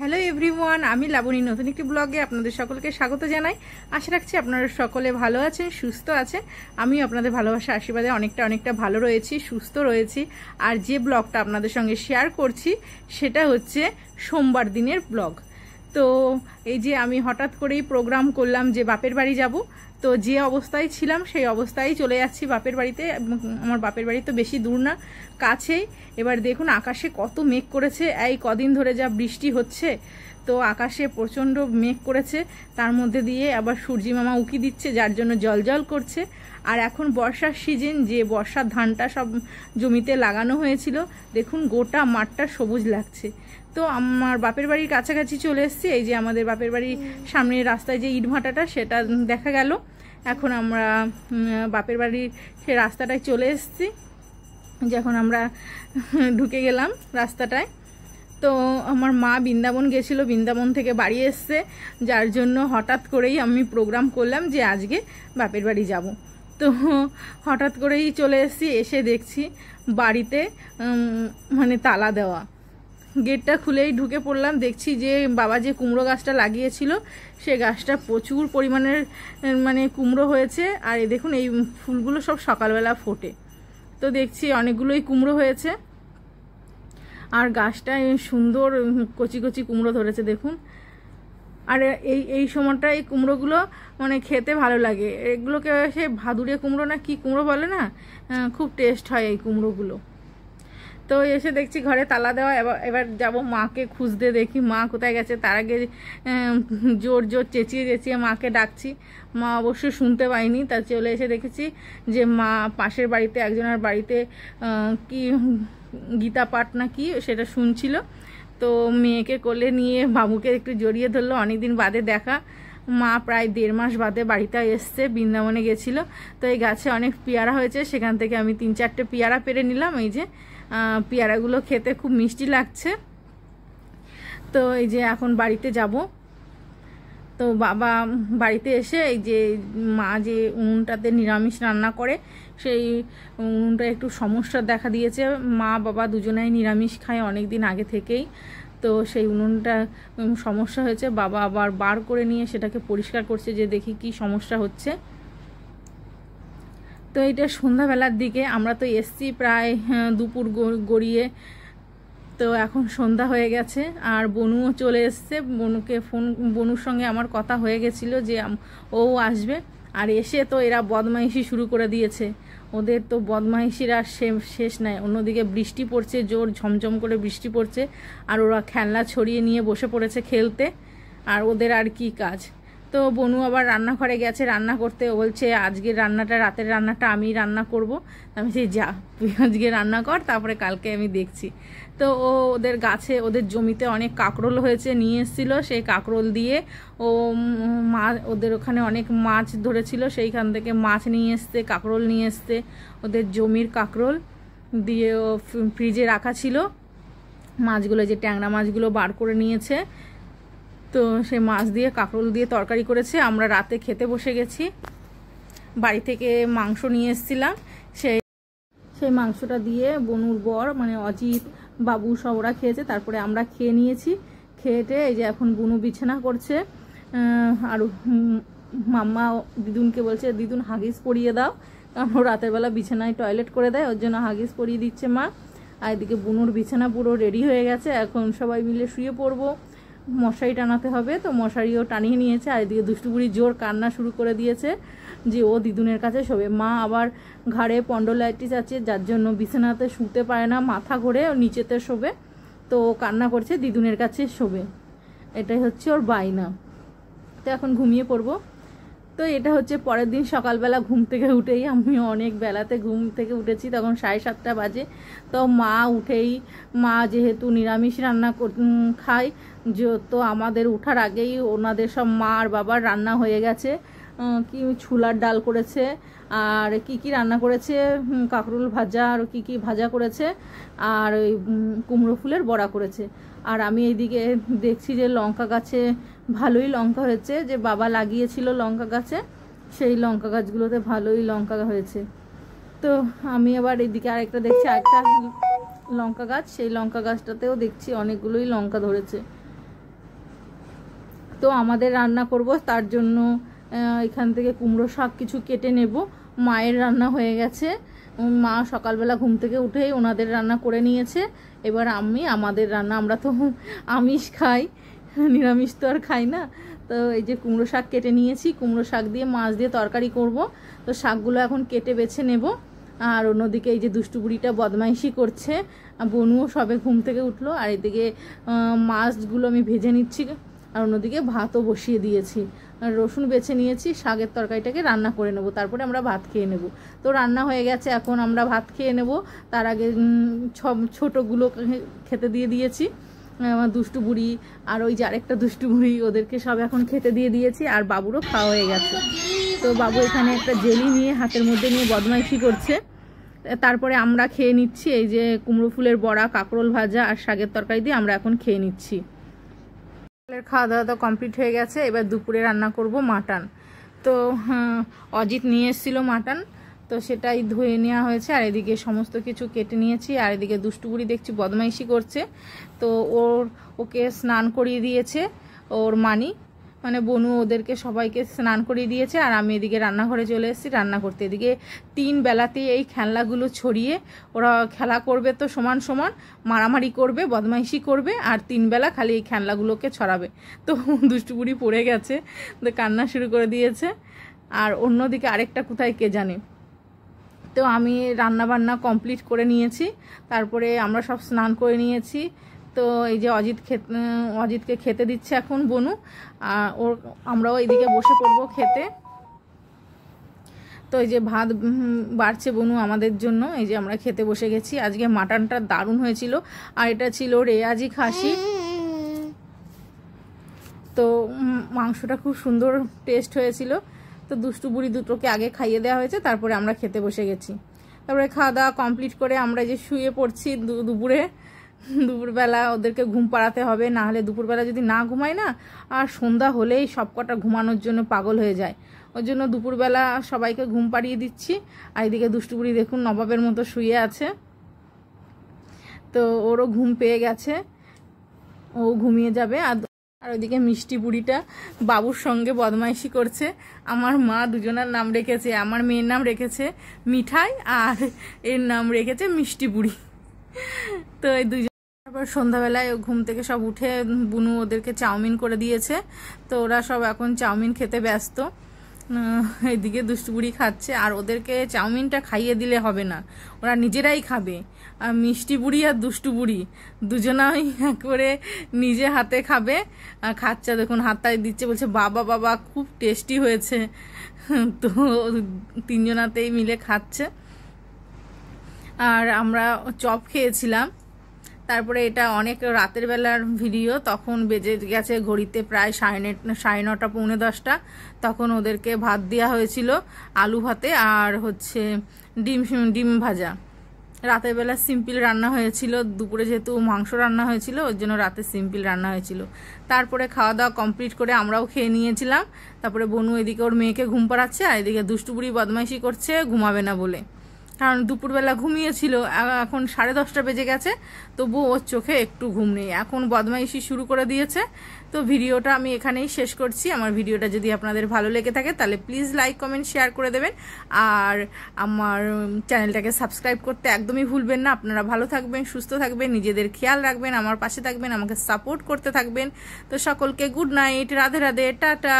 Hello everyone, আমি লাবণী নতুন একটি ব্লগে আপনাদের সকলকে স্বাগত জানাই। আশা রাখছি আপনারা সকলে ভালো আছেন, সুস্থ আছেন। আমিও আপনাদের ভালোবাসা আশীর্বাদে অনেকটা ভালো রয়েছি, সুস্থ রয়েছি। আর যে ব্লগটা আপনাদের সঙ্গে শেয়ার করছি সেটা হচ্ছে সোমবার দিনের ব্লগ। তো এই যে আমি হঠাৎ করেই প্রোগ্রাম করলাম যে বাপের বাড়ি যাব। তো যে অবস্থায় ছিলাম সেই অবস্থায় চলে যাচ্ছি বাপের বাড়িতে। আমার বাপের বাড়ি তো বেশি দূর না, কাছেই। এবার দেখুন আকাশে কত মেঘ করেছে, এই কদিন ধরে যা বৃষ্টি হচ্ছে, তো আকাশে প্রচণ্ড মেঘ করেছে। তার মধ্যে দিয়ে আবার সূর্যি মামা উকি দিচ্ছে, যার জন্য জল করছে। আর এখন বর্ষার সিজন, যে বর্ষার ধানটা সব জমিতে লাগানো হয়েছিল, দেখুন গোটা মাঠটা সবুজ লাগছে। তো আমার বাপের বাড়ির কাছাকাছি চলে এসেছি। এই যে আমাদের বাপের বাড়ির সামনের রাস্তায় যে ইটভাটাটা সেটা দেখা গেল। এখন আমরা বাপের বাড়ির সে রাস্তাটায় চলে এসেছি। যখন আমরা ঢুকে গেলাম রাস্তাটায়, তো আমার মা বৃন্দাবন গেছিল, বৃন্দাবন থেকে বাড়ি এসছে, যার জন্য হঠাৎ করেই আমি প্রোগ্রাম করলাম যে আজকে বাপের বাড়ি যাব। তো হঠাৎ করেই চলে এসেছি, এসে দেখছি বাড়িতে মানে তালা দেওয়া। গেটটা খুলেই ঢুকে পড়লাম, দেখছি যে বাবা যে কুমড়ো গাছটা লাগিয়েছিল সে গাছটা প্রচুর পরিমাণের মানে কুমড়ো হয়েছে। আর এই দেখুন এই ফুলগুলো সব সকালবেলা ফোটে, তো দেখছি অনেকগুলোই কুমড়ো হয়েছে। আর গাছটায় সুন্দর কচি কচি কুমড়ো ধরেছে দেখুন। আর এই সময়টা এই কুমড়োগুলো মানে খেতে ভালো লাগে। এগুলোকে সে ভাদুরে কুমড়ো না কি কুমড়ো বলে না, খুব টেস্ট হয় এই কুমড়োগুলো। তো এসে দেখছি ঘরে তালা দেওয়া। এবার যাব মাকে খুঁজতে, দেখি মা কোথায় গেছে। তার আগে জোর চেঁচিয়ে মাকে ডাকছি। মা অবশ্য শুনতে পাইনি। তা চলে এসে দেখেছি যে মা পাশের বাড়িতে একজনের বাড়িতে কি গীতা পাঠ না কি সেটা শুনছিল। তো মেয়েকে কোলে নিয়ে বাবুকে একটু জড়িয়ে ধরলো। অনেকদিন বাদে দেখা। মা প্রায় 1.5 মাস বাদে বাড়িতে এসছে, বৃন্দাবনে গেছিলো। তো এই গাছে অনেক পেয়ারা হয়েছে, সেখান থেকে আমি 3-4টে পেয়ারা পেরে নিলাম। এই যে পেয়ারাগুলো খেতে খুব মিষ্টি লাগছে। তো এই যে এখন বাড়িতে যাব। তো বাবা বাড়িতে এসে এই যে মা যে উনুনটাতে নিরামিষ রান্না করে, সেই উনুনটা একটু সমস্যা দেখা দিয়েছে। মা বাবা দুজনেই নিরামিষ খায় অনেক দিন আগে থেকেই। তো সেই উনুনটা সমস্যা হয়েছে, বাবা আবার বার করে নিয়ে সেটাকে পরিষ্কার করছে, যে দেখি কি সমস্যা হচ্ছে। তো এটা সন্ধ্যাবেলার দিকে, আমরা তো এসছি প্রায় দুপুর গড়িয়ে। তো এখন সন্ধ্যা হয়ে গেছে, আর বনুও চলে এসছে। বনুর সঙ্গে আমার কথা হয়ে গেছিলো যে ও আসবে। আর এসে তো এরা বদমাইশি শুরু করে দিয়েছে। ওদের তো বদমাইশির আর শেষ নাই। অন্যদিকে বৃষ্টি পড়ছে, জোর ঝমঝম করে বৃষ্টি পড়ছে, আর ওরা খেলনা ছড়িয়ে নিয়ে বসে পড়েছে খেলতে। আর ওদের আর কি কাজ। তো বনু আবার রান্নাঘরে গেছে রান্না করতে। ও বলছে আজকের রান্নাটা, রাতের রান্নাটা আমি রান্না করব। আমি সেই যা তুই আজকে রান্না কর, তারপরে কালকে আমি দেখছি। তো ও ওদের গাছে, ওদের জমিতে অনেক কাঁকরোল হয়েছে, নিয়ে এসেছিল। সেই কাঁকরোল দিয়ে ও ওদের ওখানে অনেক মাছ ধরেছিল, সেইখান থেকে মাছ নিয়ে এসছে, কাঁকরোল নিয়ে এসছে। ওদের জমির কাঁকরোল দিয়ে ও ফ্রিজে রাখা ছিল। মাছগুলো যে ট্যাংরা মাছগুলো বার করে নিয়েছে। তো সেই মাছ দিয়ে কাঁকরোল দিয়ে তরকারি করেছে। আমরা রাতে খেতে বসে গেছি। বাড়ি থেকে মাংস নিয়ে এসেছিলাম, সেই মাংসটা দিয়ে বনুর বর মানে অজিত বাবু সব ওরা খেয়েছে। তারপরে আমরা খেয়ে নিয়েছি। খেয়েটে এই যে এখন বনু বিছানা করছে। আর মাম্মা দিদুনকে বলছে দিদুন হাগিস পরিয়ে দাও, কারণ ও রাতের বেলা বিছানায় টয়লেট করে দেয়, ওর জন্য হাগিস পরিয়ে দিচ্ছে মা। আর এদিকে বনুর বিছানা পুরো রেডি হয়ে গেছে, এখন সবাই মিলে শুয়ে পড়বো। মশারি টানাতে হবে, তো মশারিও টানিয়ে নিয়েছে। আর এদিকে দুষ্টুবুড়ি জোর কান্না শুরু করে দিয়েছে যে ও দিদুনের কাছে শোবে। মা আবার ঘাড়ে পন্ডোলাইটিস আছে, যার জন্য বিছানাতে শুতে পারে না, মাথা ঘুরে নিচেতে শোবে। তো ও কান্না করছে দিদুনের কাছে শোবে, এটাই হচ্ছে ওর বায়না। তো এখন ঘুমিয়ে পড়বো। তো এটা হচ্ছে পরের দিন সকালবেলা ঘুম থেকে উঠেই, আমি অনেক বেলাতে ঘুম থেকে উঠেছি, তখন 7:30 বাজে। তো মা যেহেতু নিরামিষ রান্না খায়, তো আমাদের উঠার আগেই ওনাদের সব মা আর বাবার রান্না হয়ে গেছে। কি ছোলার ডাল করেছে, আর কি রান্না করেছে, কাঁকরোল ভাজা, আর কি ভাজা করেছে, আর ওই কুমড়ো ফুলের বড়া করেছে। আর আমি এইদিকে দেখছি যে লঙ্কা গাছে ভালোই লঙ্কা হয়েছে, যে বাবা লাগিয়েছিল লঙ্কা গাছে, সেই লঙ্কা গাছগুলোতে ভালোই লঙ্কা হয়েছে। তো আমি আবার এইদিকে আরেকটা দেখছি, আরেকটা লঙ্কা গাছ, সেই লঙ্কা গাছটাতেও দেখছি অনেকগুলোই লঙ্কা ধরেছে। তো আমাদের রান্না করব, তার জন্য এখান থেকে কুমড়ো শাক কিছু কেটে নেব। মায়ের রান্না হয়ে গেছে, মা সকালবেলা ঘুম থেকে উঠেই ওনাদের রান্না করে নিয়েছে। এবার আমাদের রান্না, আমরা তো আমিষ খাই, নিরামিষ তো আর খাই না। তো এই যে কুমড়ো শাক কেটে নিয়েছি, কুমড়ো শাক দিয়ে মাছ দিয়ে তরকারি করব। তো শাকগুলো এখন কেটে বেছে নেব। আর অন্যদিকে এই যে দুষ্টু বুড়িটা বদমাইশি করছে, বনুও সবে ঘুম থেকে উঠলো। আর এদিকে মাছগুলো আমি ভেজে নিচ্ছি, আর অন্যদিকে ভাতও বসিয়ে দিয়েছি। রসুন বেছে নিয়েছি, শাকের তরকারিটাকে রান্না করে নেব, তারপরে আমরা ভাত খেয়ে নেব। তো রান্না হয়ে গেছে, এখন আমরা ভাত খেয়ে নেব। তার আগে ছোটোগুলো খেতে দিয়ে দিয়েছি, আমার দুষ্টু বুড়ি আর ওই যে আরেকটা দুষ্টু বুড়ি, ওদেরকে সব এখন খেতে দিয়ে দিয়েছি। আর বাবুরও খাওয়া হয়ে গেছে। তো বাবু এখানে একটা জেলি নিয়ে হাতের মধ্যে নিয়ে বদমাইশি করছে। তারপরে আমরা খেয়ে নিচ্ছি এই যে কুমড়ো ফুলের বড়া, কাঁকরোল ভাজা আর শাকের তরকারি দিয়ে আমরা এখন খেয়ে নিচ্ছি। খাওয়া দাওয়া তো কমপ্লিট হয়ে গেছে। এবার দুপুরে রান্না করব মাটন। তো অজিত নিয়ে এসেছিলো মাটন, তো সেটাই ধুয়ে নেওয়া হয়েছে। আর এদিকে সমস্ত কিছু কেটে নিয়েছি। আর এদিকে দুষ্টু বুড়ি দেখছি বদমাইশি করছে, তো ওকে স্নান করিয়ে দিয়েছে ওর মানি, মানে বনু ওদেরকে সবাইকে স্নান করিয়ে দিয়েছে। আর আমি এদিকে রান্নাঘরে চলে এসেছি রান্না করতে। এদিকে 3 বেলাতেই এই খেলনাগুলো ছড়িয়ে ওরা খেলা করবে, তো সমান সমান মারামারি করবে, বদমাইশি করবে, আর 3 বেলা খালি এই খেলনাগুলোকে ছড়াবে। তো দুষ্টু বুড়ি পড়ে গেছে, তো কান্না শুরু করে দিয়েছে। আর অন্যদিকে আরেকটা কোথায় কে জানে। তো আমি রান্না বান্না কমপ্লিট করে নিয়েছি, তারপরে আমরা সব স্নান করে নিয়েছি। তো এই যে অজিতকে খেতে দিচ্ছে এখন বনু, আর আমরাও এইদিকে বসে পড়বো খেতে। তো এই যে ভাত বাড়ছে বনু আমাদের জন্য, এই যে আমরা খেতে বসে গেছি। আজকে মাটনটা দারুণ হয়েছিল, আর এটা ছিল রেয়াজি খাসি। তো মাংসটা খুব সুন্দর টেস্ট হয়েছিল। তো দুষ্টু বুড়ি দুটোকে আগে খাইয়ে দেওয়া হয়েছে, তারপরে আমরা খেতে বসে গেছি। তারপরে খাওয়া দাওয়া কমপ্লিট করে আমরা যে শুয়ে পড়ছি দুপুরবেলা ওদেরকে ঘুম পাড়াতে হবে, না হলে দুপুরবেলা যদি না ঘুমায় না, আর সন্ধ্যা হলেই সবকটা ঘুমানোর জন্য পাগল হয়ে যায়। ওই জন্য দুপুরবেলা সবাইকে ঘুম পাড়িয়ে দিচ্ছি। আর এদিকে দুষ্টু বুড়ি দেখুন নবাবের মতো শুয়ে আছে, তো ওরও ঘুম পেয়ে গেছে, ও ঘুমিয়ে যাবে। আর ওইদিকে মিষ্টি বুড়িটা বাবুর সঙ্গে বদমাইশি করছে। আমার মা দুজনের নাম রেখেছে, আমার মেয়ের নাম রেখেছে মিঠাই আর এর নাম রেখেছে মিষ্টি বুড়ি। তো এই দুজন তারপর সন্ধ্যাবেলায় ঘুম থেকে সব উঠে বুনু ওদেরকে চাউমিন করে দিয়েছে, তো ওরা সব এখন চাউমিন খেতে ব্যস্ত। এইদিকে দুষ্টু বুড়ি খাচ্ছে, আর ওদেরকে চাউমিনটা খাইয়ে দিলে হবে না, ওরা নিজেরাই খাবে। আর মিষ্টি বুড়ি আর দুষ্টু বুড়ি দুজনাই করে নিজে হাতে খাবে। খাচ্ছে, দেখুন হাতটাই দিচ্ছে, বলছে বাবা বাবা খুব টেস্টি হয়েছে। তো 3 জনাতেই মিলে খাচ্ছে। আর আমরা চপ খেয়েছিলাম। তারপরে এটা অনেক রাতের বেলার ভিডিও, তখন বেজে গেছে ঘড়িতে প্রায় 9:30 পৌনে 10টা। তখন ওদেরকে ভাত দেওয়া হয়েছিল, আলু ভাতে আর হচ্ছে ডিম ভাজা। রাতের বেলা সিম্পল রান্না হয়েছিল, দুপুরে যেহেতু মাংস রান্না হয়েছিল ওর জন্য রাতে সিম্পল রান্না হয়েছিল। তারপরে খাওয়া দাওয়া কমপ্লিট করে আমরাও খেয়ে নিয়েছিলাম। তারপরে বনু এদিকে ওর মেয়েকে ঘুম পাড়াচ্ছে, আর এদিকে দুষ্টু বুড়ি বদমাইশি করছে ঘুমাবে না বলে, কারণ দুপুরবেলা ঘুমিয়েছিল। এখন 10:30 বেজে গেছে, তবু ওর চোখে একটু ঘুম নেই, এখন বদমাইশি শুরু করে দিয়েছে। তো ভিডিওটা আমি এখানেই শেষ করছি। আমার ভিডিওটা যদি আপনাদের ভালো লেগে থাকে তাহলে প্লিজ লাইক কমেন্ট শেয়ার করে দেবেন, আর আমার চ্যানেলটাকে সাবস্ক্রাইব করতে একদমই ভুলবেন না। আপনারা ভালো থাকবেন, সুস্থ থাকবেন, নিজেদের খেয়াল রাখবেন, আমার পাশে থাকবেন, আমাকে সাপোর্ট করতে থাকবেন। তো সকলকে good night, Radhe Radhe, tata.